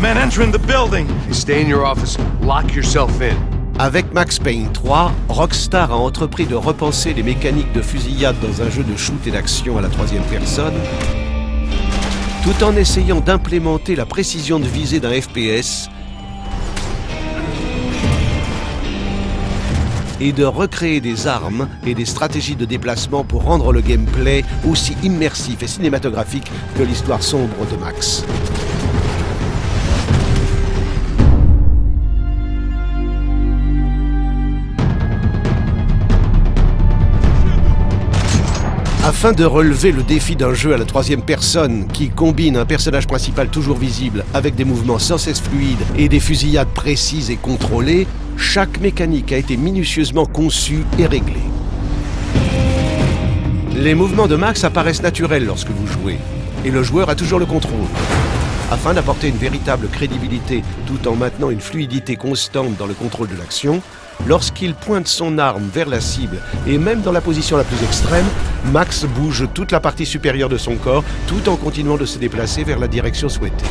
Man entering the building. Stay in your office. Lock yourself in. Avec Max Payne 3, Rockstar a entrepris de repenser les mécaniques de fusillade dans un jeu de shoot et d'action à la troisième personne, tout en essayant d'implémenter la précision de visée d'un FPS et de recréer des armes et des stratégies de déplacement pour rendre le gameplay aussi immersif et cinématographique que l'histoire sombre de Max. Afin de relever le défi d'un jeu à la troisième personne qui combine un personnage principal toujours visible avec des mouvements sans cesse fluides et des fusillades précises et contrôlées, chaque mécanique a été minutieusement conçue et réglée. Les mouvements de Max apparaissent naturels lorsque vous jouez, et le joueur a toujours le contrôle. Afin d'apporter une véritable crédibilité tout en maintenant une fluidité constante dans le contrôle de l'action, lorsqu'il pointe son arme vers la cible et même dans la position la plus extrême, Max bouge toute la partie supérieure de son corps tout en continuant de se déplacer vers la direction souhaitée.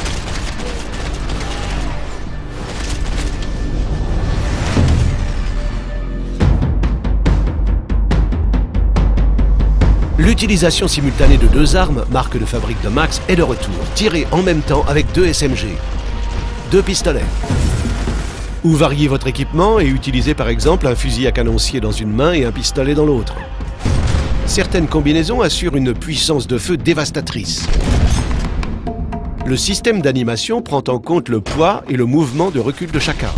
L'utilisation simultanée de deux armes, marque de fabrique de Max, est de retour, tirée en même temps avec deux SMG, deux pistolets. Ou variez votre équipement et utilisez par exemple un fusil à canoncier dans une main et un pistolet dans l'autre. Certaines combinaisons assurent une puissance de feu dévastatrice. Le système d'animation prend en compte le poids et le mouvement de recul de chacun,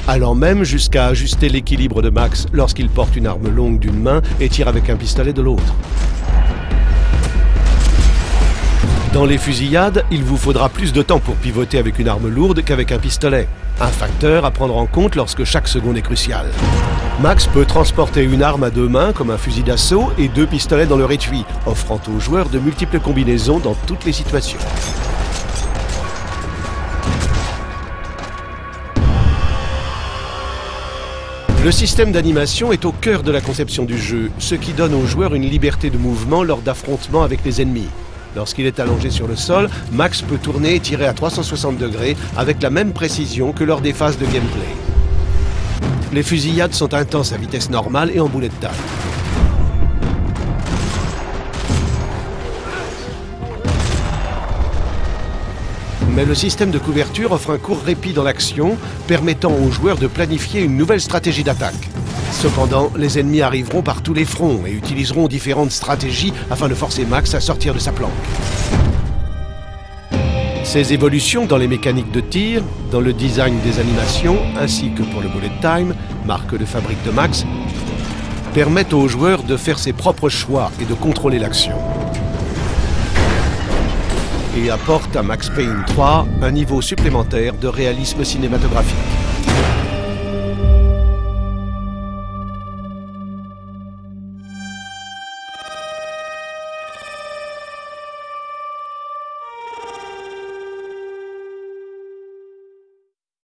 allant même jusqu'à ajuster l'équilibre de Max lorsqu'il porte une arme longue d'une main et tire avec un pistolet de l'autre. Dans les fusillades, il vous faudra plus de temps pour pivoter avec une arme lourde qu'avec un pistolet. Un facteur à prendre en compte lorsque chaque seconde est cruciale. Max peut transporter une arme à deux mains comme un fusil d'assaut et deux pistolets dans leur étui, offrant aux joueurs de multiples combinaisons dans toutes les situations. Le système d'animation est au cœur de la conception du jeu, ce qui donne aux joueurs une liberté de mouvement lors d'affrontements avec les ennemis. Lorsqu'il est allongé sur le sol, Max peut tourner et tirer à 360 degrés avec la même précision que lors des phases de gameplay. Les fusillades sont intenses à vitesse normale et en bullet time. Mais le système de couverture offre un court répit dans l'action, permettant aux joueurs de planifier une nouvelle stratégie d'attaque. Cependant, les ennemis arriveront par tous les fronts et utiliseront différentes stratégies afin de forcer Max à sortir de sa planque. Ces évolutions dans les mécaniques de tir, dans le design des animations, ainsi que pour le bullet time, marque de fabrique de Max, permettent aux joueurs de faire ses propres choix et de contrôler l'action. Et apportent à Max Payne 3 un niveau supplémentaire de réalisme cinématographique.